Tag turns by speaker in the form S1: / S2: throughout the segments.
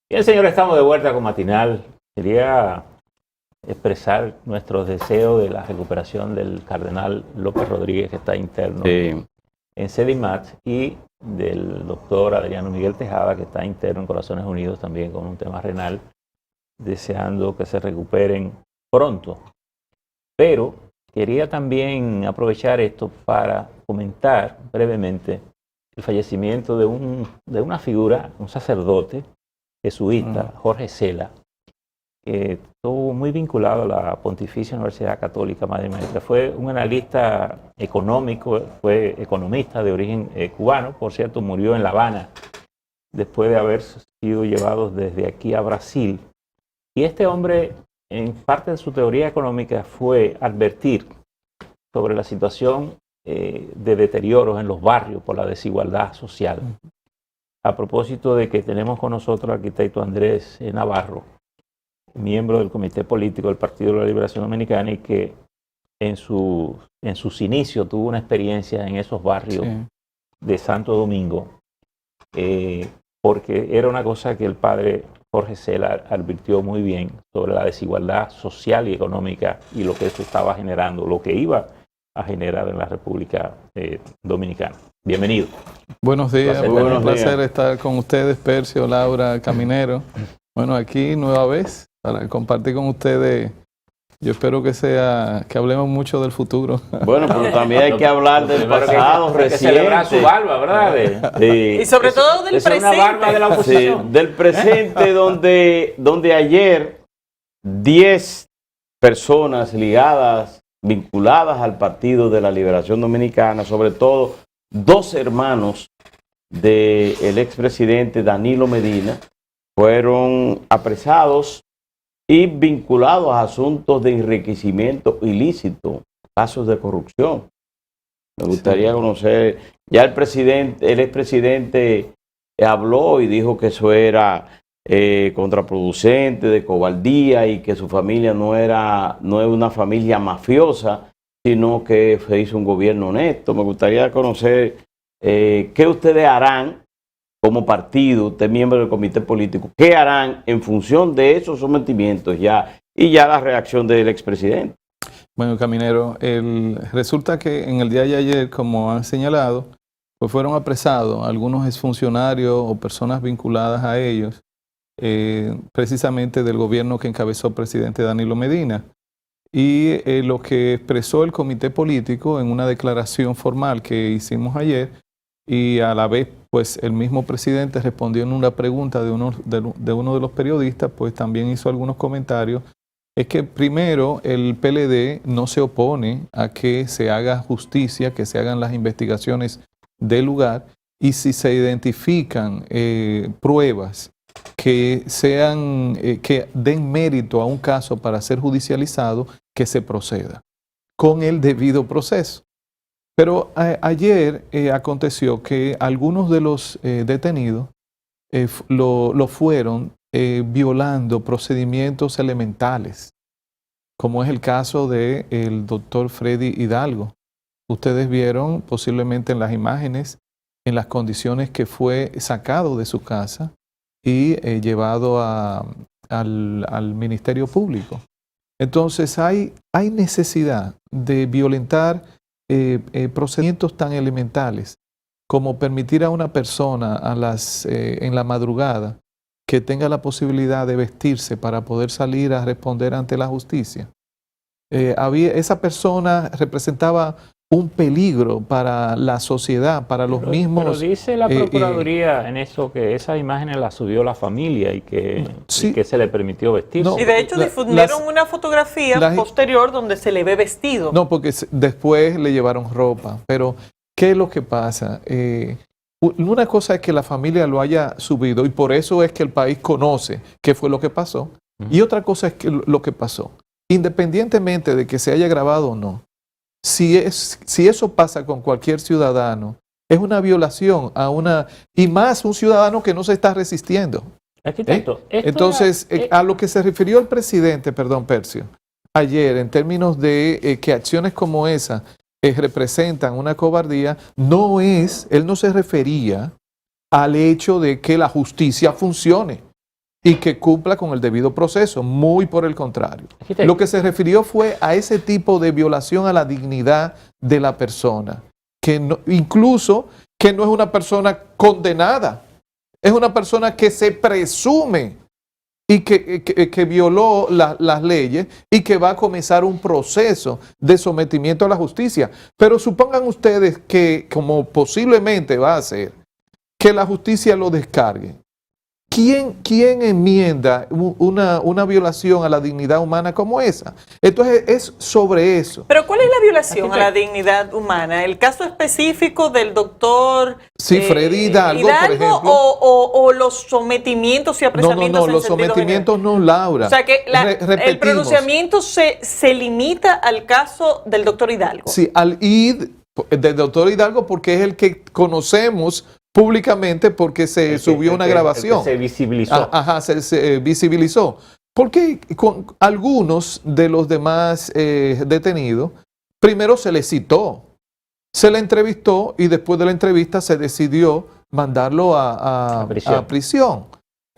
S1: Bien, señores, estamos de vuelta con Matinal. Quería expresar nuestros deseos de la recuperación del cardenal López Rodríguez, que está interno en Sedimat, y del doctor Adriano Miguel Tejada, que está interno en Corazones Unidos también con un tema renal, deseando que se recuperen pronto. Pero quería también aprovechar esto para comentar brevemente el fallecimiento de una figura, un sacerdote jesuita, Jorge Cela, que estuvo muy vinculado a la Pontificia Universidad Católica Madre Maestra. Fue un analista económico, fue economista de origen cubano, por cierto, murió en La Habana después de haber sido llevado desde aquí a Brasil. Y este hombre, en parte de su teoría económica, fue advertir sobre la situación de deterioros en los barrios por la desigualdad social. A propósito de que tenemos con nosotros al arquitecto Andrés Navarro, miembro del Comité Político del Partido de la Liberación Dominicana, y que en sus inicios tuvo una experiencia en esos barrios de Santo Domingo, porque era una cosa que el padre Jorge Cela advirtió muy bien sobre la desigualdad social y económica y lo que eso estaba generando, lo que iba a generar en la República Dominicana. Bienvenido.
S2: Buenos días, un placer estar con ustedes, Percio, Laura, Caminero. Bueno, aquí nueva vez para compartir con ustedes. Yo espero que hablemos mucho del futuro.
S3: Bueno, pero también hay que hablar del pasado reciente. Hay que
S1: celebrar su barba, ¿verdad?
S4: Y sobre todo del presente.
S1: Una barba de la oposición.
S3: Sí, del presente donde ayer 10 personas vinculadas al Partido de la Liberación Dominicana, sobre todo 2 hermanos del expresidente Danilo Medina, fueron apresados y vinculados a asuntos de enriquecimiento ilícito, casos de corrupción. Me gustaría conocer, ya el expresidente habló y dijo que eso era contraproducente, de cobardía, y que su familia no es una familia mafiosa, sino que se hizo un gobierno honesto. Me gustaría conocer qué ustedes harán como partido, usted miembro del comité político, qué harán en función de esos sometimientos y ya la reacción del expresidente.
S2: Bueno, Caminero, resulta que en el día de ayer, como han señalado, pues fueron apresados algunos exfuncionarios o personas vinculadas a ellos, precisamente del gobierno que encabezó el presidente Danilo Medina. Y lo que expresó el comité político en una declaración formal que hicimos ayer, y a la vez pues el mismo presidente respondió en una pregunta de uno de los periodistas, pues también hizo algunos comentarios, es que primero el PLD no se opone a que se haga justicia, que se hagan las investigaciones del lugar, y si se identifican pruebas que que den mérito a un caso para ser judicializado, que se proceda con el debido proceso. Pero ayer aconteció que algunos de los detenidos lo fueron violando procedimientos elementales, como es el caso del doctor Freddy Hidalgo. Ustedes vieron posiblemente en las imágenes, en las condiciones que fue sacado de su casa y llevado al Ministerio Público. Entonces hay necesidad de violentar procedimientos tan elementales como permitir a una persona en la madrugada que tenga la posibilidad de vestirse para poder salir a responder ante la justicia. Esa persona representaba un peligro para la sociedad, para los mismos.
S1: Pero dice la Procuraduría en eso que esas imágenes las subió la familia y que se le permitió vestirse.
S4: No, y de hecho difundieron una fotografía posterior donde se le ve vestido.
S2: No, porque después le llevaron ropa. Pero, ¿qué es lo que pasa? Una cosa es que la familia lo haya subido y por eso es que el país conoce qué fue lo que pasó. Y otra cosa es lo que pasó. Independientemente de que se haya grabado o no, si eso pasa con cualquier ciudadano, es una violación y más un ciudadano que no se está resistiendo.
S1: Arquitecto,
S2: entonces, a lo que se refirió el presidente, perdón, Percio, ayer, en términos de que acciones como esa representan una cobardía, él no se refería al hecho de que la justicia funcione. y que cumpla con el debido proceso, muy por el contrario. Lo que se refirió fue a ese tipo de violación a la dignidad de la persona, que no, incluso que no es una persona condenada, es una persona que se presume y que violó las leyes y que va a comenzar un proceso de sometimiento a la justicia. Pero supongan ustedes que, como posiblemente va a hacer, que la justicia lo descargue. ¿Quién enmienda una violación a la dignidad humana como esa? Entonces es sobre eso.
S4: ¿Pero cuál es la violación a la dignidad humana? ¿El caso específico del doctor
S2: Freddy Hidalgo, por ejemplo?
S4: ¿O los sometimientos y apresamientos?
S2: No, los sometimientos no, Laura.
S4: O sea que el pronunciamiento se limita al caso del doctor Hidalgo.
S2: Sí, al del doctor Hidalgo, porque es el que conocemos públicamente, porque se subió una grabación.
S1: Se visibilizó.
S2: Se visibilizó. Porque con algunos de los demás detenidos, primero se le citó, se le entrevistó y después de la entrevista se decidió mandarlo a prisión.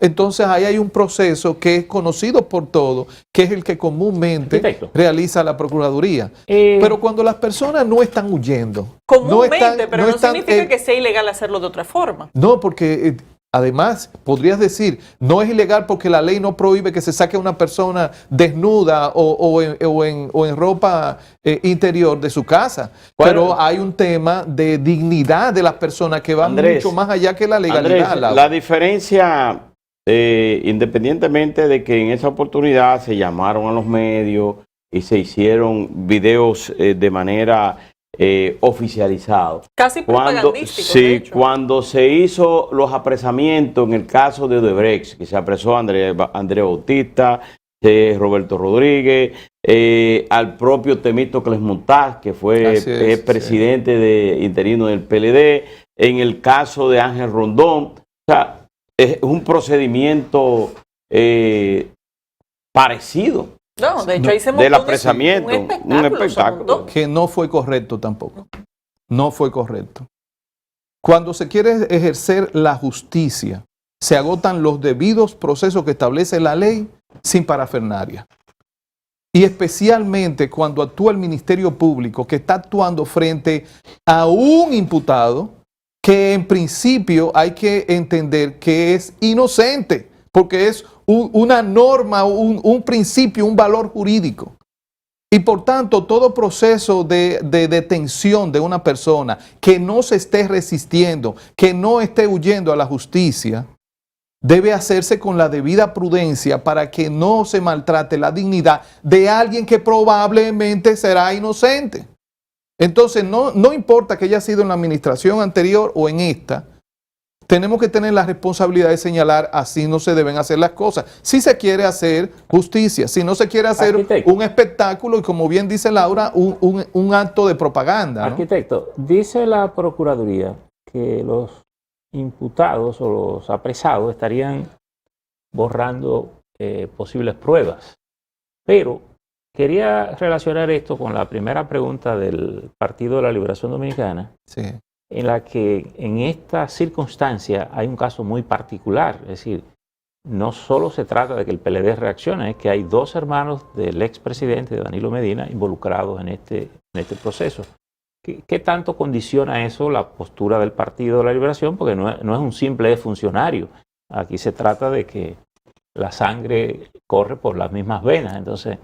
S2: Entonces ahí hay un proceso que es conocido por todos, que es el que comúnmente realiza la Procuraduría. Pero cuando las personas no están huyendo.
S4: Comúnmente, pero no significa que sea ilegal hacerlo de otra forma.
S2: No, porque además podrías decir, no es ilegal porque la ley no prohíbe que se saque a una persona desnuda o en ropa interior de su casa. Pero hay un tema de dignidad de las personas que va mucho más allá que la legalidad.
S3: Andrés, la diferencia... independientemente de que en esa oportunidad se llamaron a los medios y se hicieron videos de manera oficializada.
S4: Casi propagandístico.
S3: Sí, cuando se hizo los apresamientos en el caso de Odebrecht, que se apresó a Andrés Bautista, Roberto Rodríguez, al propio Temístocles Montaz, que fue presidente interino del PLD, en el caso de Ángel Rondón. O sea, es un procedimiento parecido.
S4: No, de hecho ahí se montó
S3: del apresamiento, un espectáculo.
S2: Que no fue correcto tampoco. No fue correcto. Cuando se quiere ejercer la justicia, se agotan los debidos procesos que establece la ley sin parafernalia. Y especialmente cuando actúa el Ministerio Público, que está actuando frente a un imputado que en principio hay que entender que es inocente, porque es una norma, un principio, un valor jurídico. Y por tanto, todo proceso de detención de una persona que no se esté resistiendo, que no esté huyendo a la justicia, debe hacerse con la debida prudencia para que no se maltrate la dignidad de alguien que probablemente será inocente. Entonces, no importa que haya sido en la administración anterior o en esta, tenemos que tener la responsabilidad de señalar así no se deben hacer las cosas. Si se quiere hacer justicia, si no se quiere hacer un espectáculo y, como bien dice Laura, un acto de propaganda, ¿no?
S1: Arquitecto, dice la Procuraduría que los imputados o los apresados estarían borrando posibles pruebas, pero quería relacionar esto con la primera pregunta del Partido de la Liberación Dominicana, en la que en esta circunstancia hay un caso muy particular. Es decir, no solo se trata de que el PLD reaccione, es que hay dos hermanos del expresidente Danilo Medina involucrados en este proceso. ¿Qué tanto condiciona eso la postura del Partido de la Liberación? Porque no es un simple funcionario. Aquí se trata de que la sangre corre por las mismas venas. Entonces,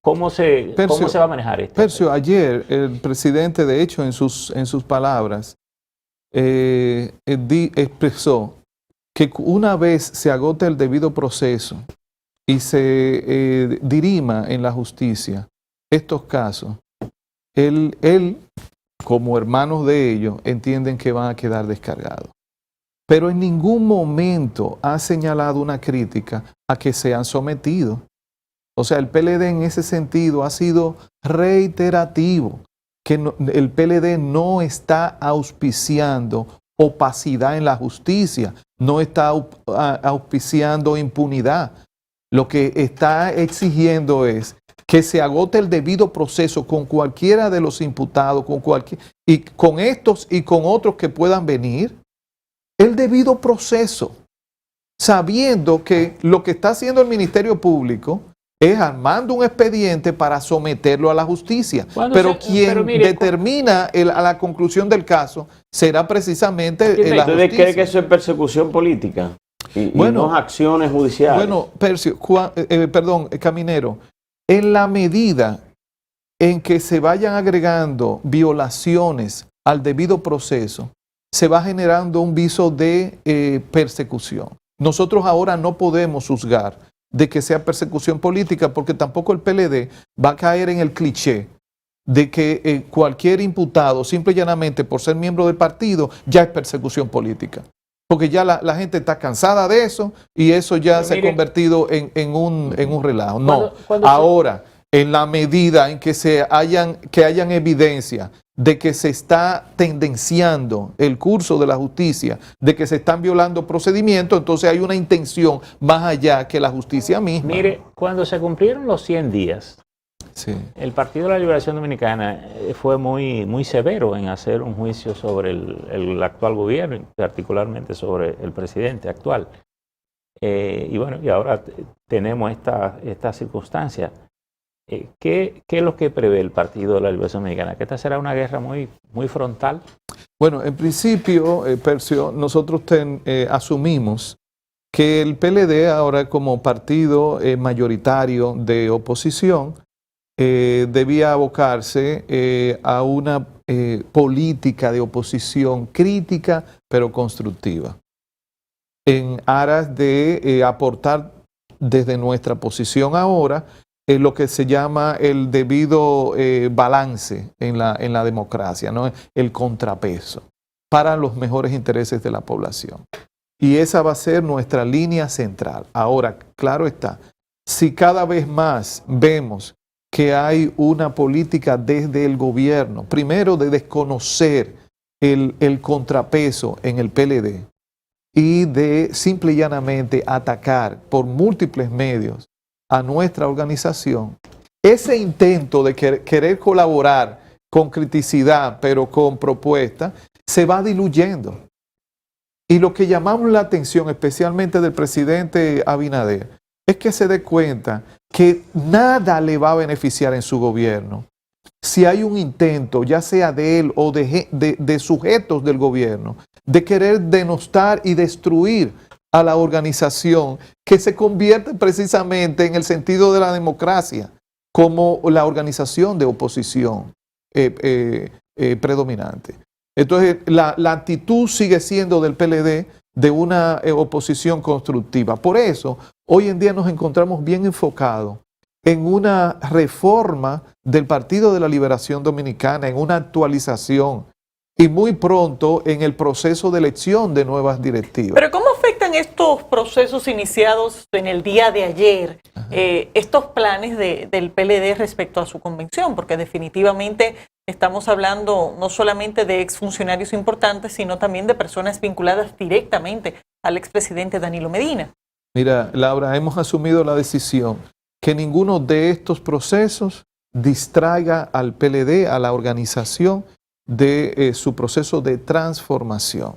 S1: ¿cómo se va a manejar esto?
S2: Percio, ayer el presidente, de hecho, en sus palabras, expresó que una vez se agote el debido proceso y se dirima en la justicia estos casos, él, como hermanos de ellos, entienden que van a quedar descargados. Pero en ningún momento ha señalado una crítica a que sean sometidos. O sea, el PLD en ese sentido ha sido reiterativo, que el PLD no está auspiciando opacidad en la justicia, no está auspiciando impunidad. Lo que está exigiendo es que se agote el debido proceso con cualquiera de los imputados, y con estos y con otros que puedan venir, el debido proceso. sabiendo que lo que está haciendo el Ministerio Público es armando un expediente para someterlo a la justicia. Pero quien determina a la conclusión del caso será precisamente la justicia.
S3: ¿Ustedes creen que eso es persecución política? Y no acciones judiciales.
S2: Bueno, Caminero, en la medida en que se vayan agregando violaciones al debido proceso, se va generando un viso de persecución. Nosotros ahora no podemos juzgar de que sea persecución política, porque tampoco el PLD va a caer en el cliché de que cualquier imputado, simple y llanamente por ser miembro del partido, ya es persecución política. Porque ya la gente está cansada de eso y eso ya se ha convertido en un relajo. No, ahora, en la medida en que hayan evidencia de que se está tendenciando el curso de la justicia, de que se están violando procedimientos, entonces hay una intención más allá que la justicia misma.
S1: Mire, cuando se cumplieron los 100 días,
S2: sí,
S1: el Partido de la Liberación Dominicana fue muy severo en hacer un juicio sobre el actual gobierno, particularmente sobre el presidente actual. Y bueno, y ahora tenemos esta circunstancia. ¿Qué es lo que prevé el Partido de la Liberación Dominicana? ¿Que esta será una guerra muy frontal?
S2: Bueno, en principio, Percio, nosotros asumimos que el PLD ahora como partido mayoritario de oposición debía abocarse a una política de oposición crítica pero constructiva, en aras de aportar desde nuestra posición ahora lo que se llama el debido balance en la democracia, ¿no? El contrapeso para los mejores intereses de la población. Y esa va a ser nuestra línea central. Ahora, claro está, si cada vez más vemos que hay una política desde el gobierno, primero de desconocer el contrapeso en el PLD y de simple y llanamente atacar por múltiples medios a nuestra organización, ese intento de querer colaborar con criticidad, pero con propuesta, se va diluyendo. Y lo que llamamos la atención, especialmente del presidente Abinader, es que se dé cuenta que nada le va a beneficiar en su gobierno si hay un intento, ya sea de él o de sujetos del gobierno, de querer denostar y destruir a la organización que se convierte precisamente en el sentido de la democracia como la organización de oposición predominante. Entonces, la actitud sigue siendo del PLD de una oposición constructiva. Por eso, hoy en día nos encontramos bien enfocados en una reforma del Partido de la Liberación Dominicana, en una actualización y muy pronto en el proceso de elección de nuevas directivas.
S4: Pero ¿cómo afectan estos procesos iniciados en el día de ayer, estos planes del PLD respecto a su convención? Porque definitivamente estamos hablando no solamente de exfuncionarios importantes, sino también de personas vinculadas directamente al expresidente Danilo Medina.
S2: Mira, Laura, hemos asumido la decisión que ninguno de estos procesos distraiga al PLD, a la organización, de su proceso de transformación.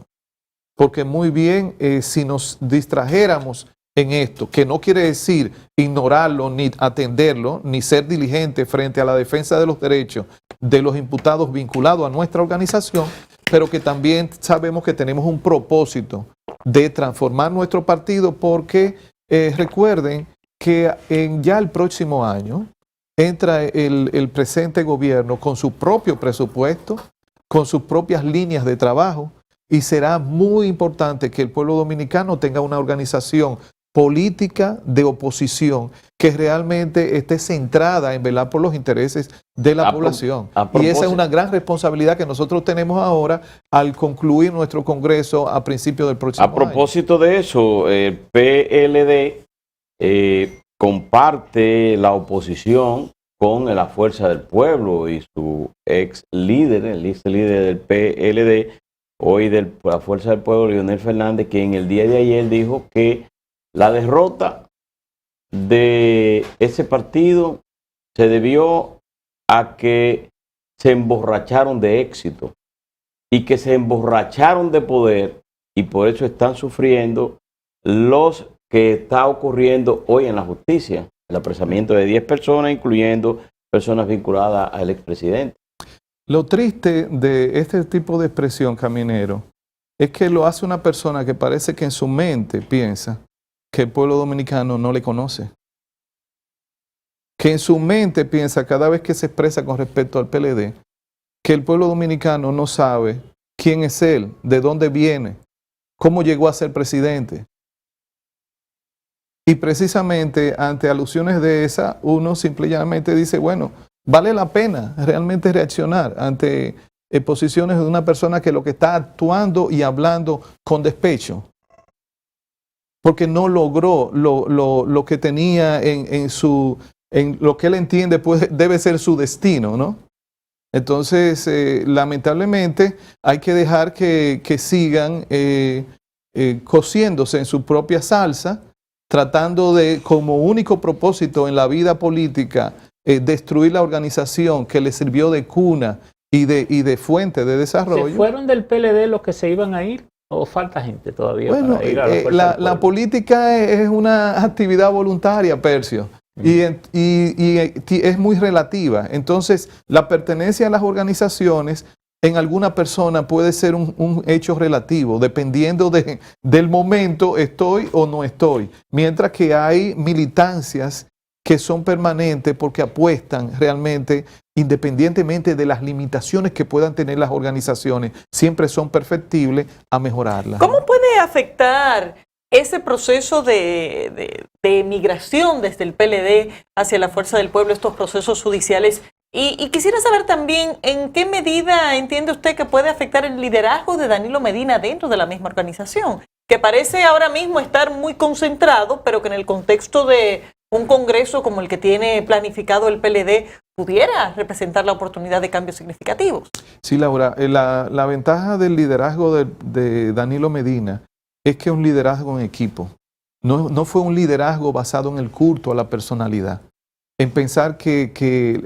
S2: Porque muy bien, si nos distrajéramos en esto, que no quiere decir ignorarlo, ni atenderlo, ni ser diligente frente a la defensa de los derechos de los imputados vinculados a nuestra organización, pero que también sabemos que tenemos un propósito de transformar nuestro partido, porque recuerden que ya el próximo año entra el presente gobierno con su propio presupuesto, con sus propias líneas de trabajo, y será muy importante que el pueblo dominicano tenga una organización política de oposición que realmente esté centrada en velar por los intereses de la población. Y esa es una gran responsabilidad que nosotros tenemos ahora al concluir nuestro congreso a principios del próximo año.
S3: A propósito de eso, el PLD comparte la oposición con la Fuerza del Pueblo y su ex líder, el ex líder del PLD, hoy de la Fuerza del Pueblo, Leonel Fernández, que en el día de ayer dijo que la derrota de ese partido se debió a que se emborracharon de éxito y que se emborracharon de poder y por eso están sufriendo los que está ocurriendo hoy en la justicia, el apresamiento de 10 personas, incluyendo personas vinculadas al expresidente.
S2: Lo triste de este tipo de expresión, Caminero, es que lo hace una persona que parece que en su mente piensa que el pueblo dominicano no le conoce. Que en su mente piensa cada vez que se expresa con respecto al PLD, que el pueblo dominicano no sabe quién es él, de dónde viene, cómo llegó a ser presidente. Y precisamente ante alusiones de esa, uno simplemente dice, bueno, vale la pena realmente reaccionar ante posiciones de una persona que lo que está actuando y hablando con despecho, porque no logró lo que tenía en lo que él entiende debe ser su destino, ¿no? Entonces, lamentablemente, hay que dejar que sigan cociéndose en su propia salsa, tratando de, como único propósito en la vida política, destruir la organización que le sirvió de cuna y de fuente de desarrollo.
S1: ¿Se fueron del PLD los que se iban a ir o falta gente todavía
S2: bueno,
S1: para ir a la fuerza del pueblo?
S2: La política es una actividad voluntaria, Percio, y es muy relativa. Entonces, la pertenencia a las organizaciones en alguna persona puede ser un hecho relativo, dependiendo del momento, estoy o no estoy. Mientras que hay militancias que son permanentes porque apuestan realmente, independientemente de las limitaciones que puedan tener las organizaciones, siempre son perfectibles a mejorarlas.
S4: ¿Cómo puede afectar ese proceso de migración desde el PLD hacia la Fuerza del Pueblo, estos procesos judiciales? Y quisiera saber también en qué medida entiende usted que puede afectar el liderazgo de Danilo Medina dentro de la misma organización, que parece ahora mismo estar muy concentrado, pero que en el contexto de un congreso como el que tiene planificado el PLD pudiera representar la oportunidad de cambios significativos.
S2: Sí, Laura, la ventaja del liderazgo de Danilo Medina es que es un liderazgo en equipo. No fue un liderazgo basado en el culto a la personalidad, en pensar que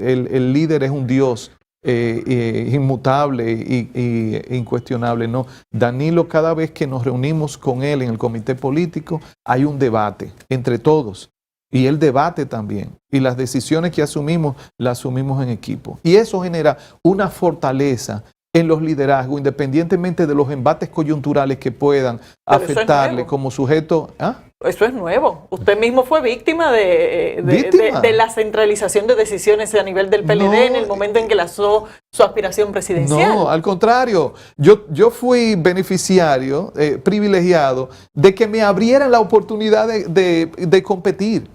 S2: el líder es un Dios inmutable e incuestionable. No, Danilo, cada vez que nos reunimos con él en el comité político, hay un debate entre todos. Y él debate también. Y las decisiones que asumimos, las asumimos en equipo. Y eso genera una fortaleza en los liderazgos, independientemente de los embates coyunturales que puedan afectarle como sujeto. ¿Ah?
S4: Eso es nuevo. Usted mismo fue víctima de la centralización de decisiones a nivel del PLD en el momento en que lanzó su aspiración presidencial.
S2: No, al contrario. Yo fui beneficiario, privilegiado, de que me abrieran la oportunidad de competir.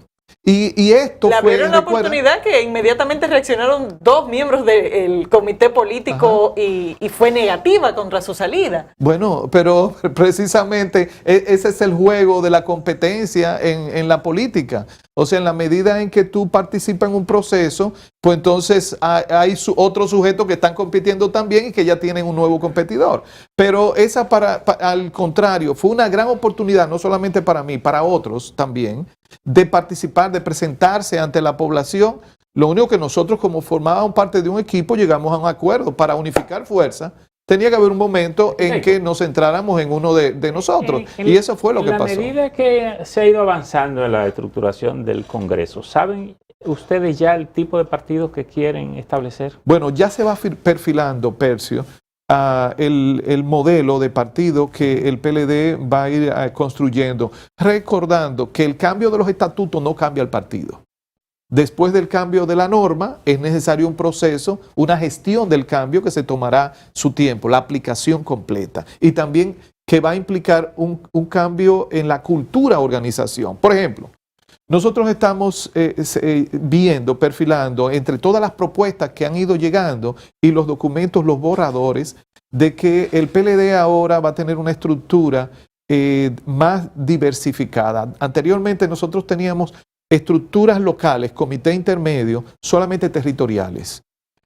S2: Y esto
S4: le abrieron la oportunidad que inmediatamente reaccionaron dos miembros del comité político y fue negativa contra su salida.
S2: Bueno, pero precisamente ese es el juego de la competencia en la política. O sea, en la medida en que tú participas en un proceso, pues entonces hay otros sujetos que están compitiendo también y que ya tienen un nuevo competidor. Pero esa al contrario, fue una gran oportunidad, no solamente para mí, para otros también, de participar, de presentarse ante la población. Lo único que nosotros, como formábamos parte de un equipo, llegamos a un acuerdo para unificar fuerzas. Tenía que haber un momento en que nos centráramos en uno de nosotros. Y eso fue lo que pasó.
S1: En la medida que se ha ido avanzando en la estructuración del Congreso, ¿saben ustedes ya el tipo de partidos que quieren establecer?
S2: Bueno, ya se va perfilando, Percio, el modelo de partido que el PLD va a ir construyendo, recordando que el cambio de los estatutos no cambia el partido. Después del cambio de la norma es necesario un proceso, una gestión del cambio que se tomará su tiempo, la aplicación completa, y también que va a implicar un cambio en la cultura organización. Por ejemplo, nosotros estamos viendo, perfilando entre todas las propuestas que han ido llegando y los documentos, los borradores, de que el PLD ahora va a tener una estructura más diversificada. Anteriormente nosotros teníamos estructuras locales, comité intermedio, solamente territoriales.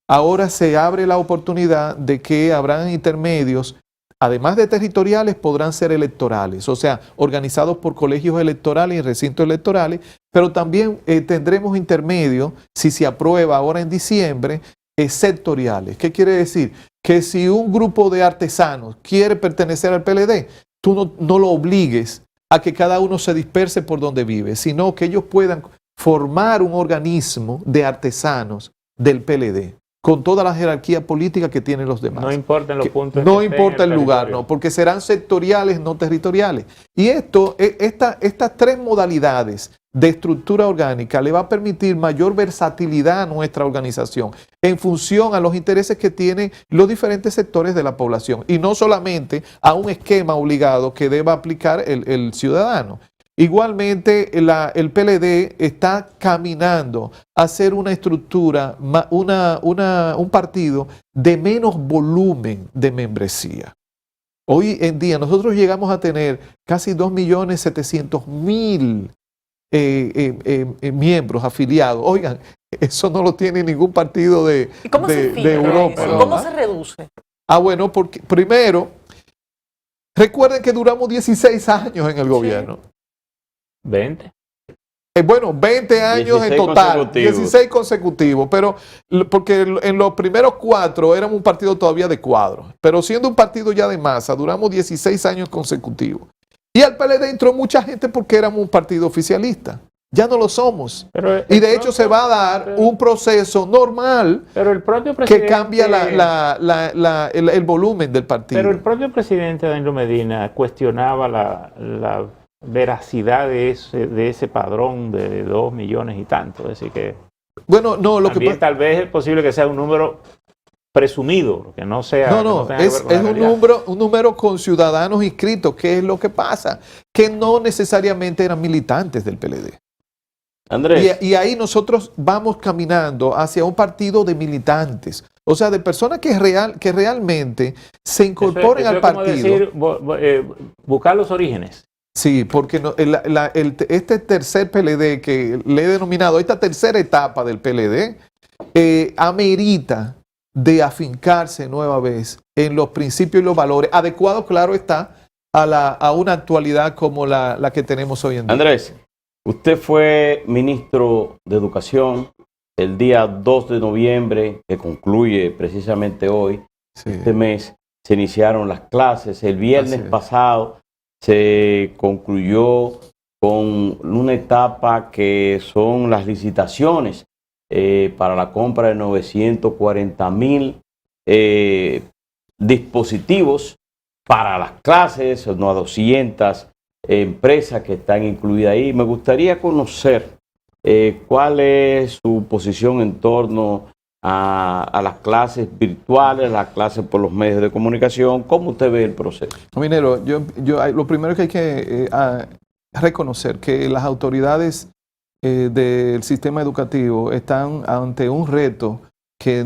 S2: Ahora se abre la oportunidad de que habrán intermedios, además de territoriales, podrán ser electorales, o sea, organizados por colegios electorales y recintos electorales, pero también tendremos intermedios, si se aprueba ahora en diciembre, sectoriales. ¿Qué quiere decir? Que si un grupo de artesanos quiere pertenecer al PLD, tú no lo obligues a que cada uno se disperse por donde vive, sino que ellos puedan formar un organismo de artesanos del PLD, con toda la jerarquía política que tienen los demás.
S1: No importa los puntos.
S2: No importa el lugar, no, porque serán sectoriales, no territoriales. Y estas tres modalidades de estructura orgánica le va a permitir mayor versatilidad a nuestra organización en función a los intereses que tienen los diferentes sectores de la población y no solamente a un esquema obligado que deba aplicar el ciudadano. Igualmente, el PLD está caminando a hacer una estructura, un partido de menos volumen de membresía. Hoy en día nosotros llegamos a tener casi 2.700.000 miembros afiliados. Oigan, eso no lo tiene ningún partido de Europa.
S4: Eso? ¿Cómo se reduce?
S2: Bueno, porque primero, recuerden que duramos 16 años en el gobierno.
S1: 20.
S2: Bueno, 20 años en total, 16 consecutivos, pero porque en los primeros 4 éramos un partido todavía de cuadros, pero siendo un partido ya de masa, duramos 16 años consecutivos. Y al PLD entró mucha gente porque éramos un partido oficialista. Ya no lo somos. Y de hecho se va a dar un proceso normal que cambia el volumen del partido.
S1: Pero el propio presidente Danilo Medina cuestionaba la veracidad de ese padrón de 2 millones y tanto. Es decir que,
S2: bueno, no,
S1: tal vez es posible que sea un número presumido, que no sea...
S2: es un número con ciudadanos inscritos. ¿Qué es lo que pasa? Que no necesariamente eran militantes del PLD.
S3: Andrés.
S2: Y ahí nosotros vamos caminando hacia un partido de militantes, o sea, de personas que realmente se incorporen al partido.
S1: Como decir, buscar los orígenes.
S2: Sí, porque este tercer PLD que le he denominado, esta tercera etapa del PLD, amerita de afincarse nueva vez en los principios y los valores, adecuados, claro está, a una actualidad como la que tenemos hoy en día.
S3: Andrés, usted fue ministro de Educación el día 2 de noviembre, que concluye precisamente hoy, este mes, se iniciaron las clases. El viernes pasado se concluyó con una etapa que son las licitaciones para la compra de 940,000 dispositivos para las clases, no a 200 empresas que están incluidas ahí. Me gustaría conocer cuál es su posición en torno a las clases virtuales, las clases por los medios de comunicación. ¿Cómo usted ve el proceso?
S2: Minero, lo primero que hay que reconocer que las autoridades del sistema educativo están ante un reto que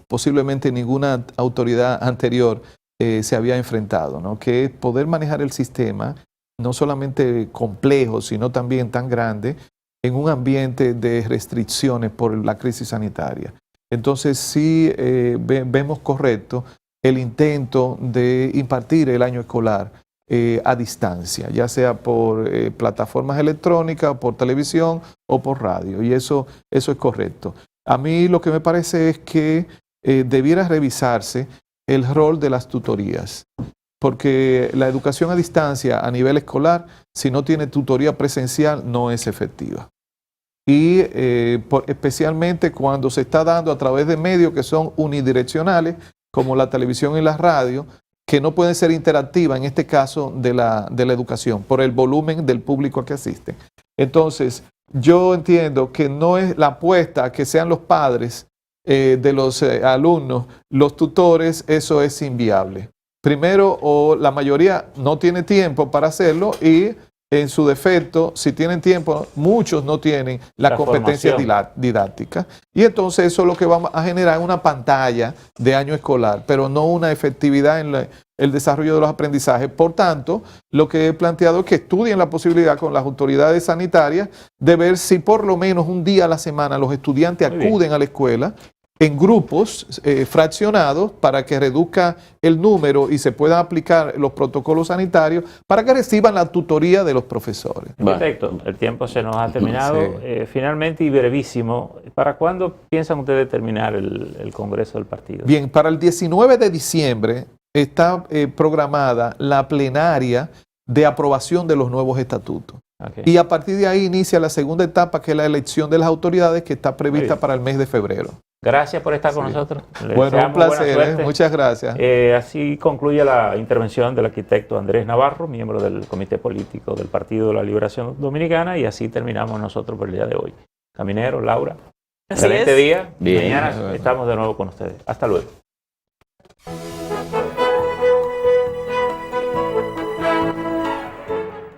S2: posiblemente ninguna autoridad anterior se había enfrentado, ¿no? Que es poder manejar el sistema, no solamente complejo, sino también tan grande, en un ambiente de restricciones por la crisis sanitaria. Entonces sí vemos correcto el intento de impartir el año escolar a distancia, ya sea por plataformas electrónicas, por televisión o por radio, y eso es correcto. A mí lo que me parece es que debiera revisarse el rol de las tutorías, porque la educación a distancia a nivel escolar, si no tiene tutoría presencial, no es efectiva. Y especialmente cuando se está dando a través de medios que son unidireccionales, como la televisión y la radio, que no pueden ser interactivas en este caso de la educación, por el volumen del público que asiste. Entonces, yo entiendo que no es la apuesta a que sean los padres de los alumnos, los tutores, eso es inviable. Primero, o la mayoría no tiene tiempo para hacerlo y en su defecto, si tienen tiempo, muchos no tienen la competencia didáctica. Y entonces eso es lo que va a generar una pantalla de año escolar, pero no una efectividad en el desarrollo de los aprendizajes. Por tanto, lo que he planteado es que estudien la posibilidad con las autoridades sanitarias de ver si por lo menos un día a la semana los estudiantes acuden a la escuela en grupos fraccionados para que reduzca el número y se puedan aplicar los protocolos sanitarios para que reciban la tutoría de los profesores.
S1: Perfecto, el tiempo se nos ha terminado. Sí. Finalmente y brevísimo, ¿para cuándo piensan ustedes terminar el Congreso del Partido?
S2: Bien, para el 19 de diciembre está programada la plenaria de aprobación de los nuevos estatutos.
S1: Okay.
S2: Y a partir de ahí inicia la segunda etapa, que es la elección de las autoridades, que está prevista para el mes de febrero.
S1: Gracias por estar con nosotros. Les
S2: Bueno, un
S1: deseamos
S2: placer, muchas gracias.
S1: Así concluye la intervención del arquitecto Andrés Navarro, miembro del Comité Político del Partido de la Liberación Dominicana, y así terminamos nosotros por el día de hoy. Caminero, Laura, excelente día.
S3: Bien.
S1: Mañana estamos de nuevo con ustedes. Hasta luego.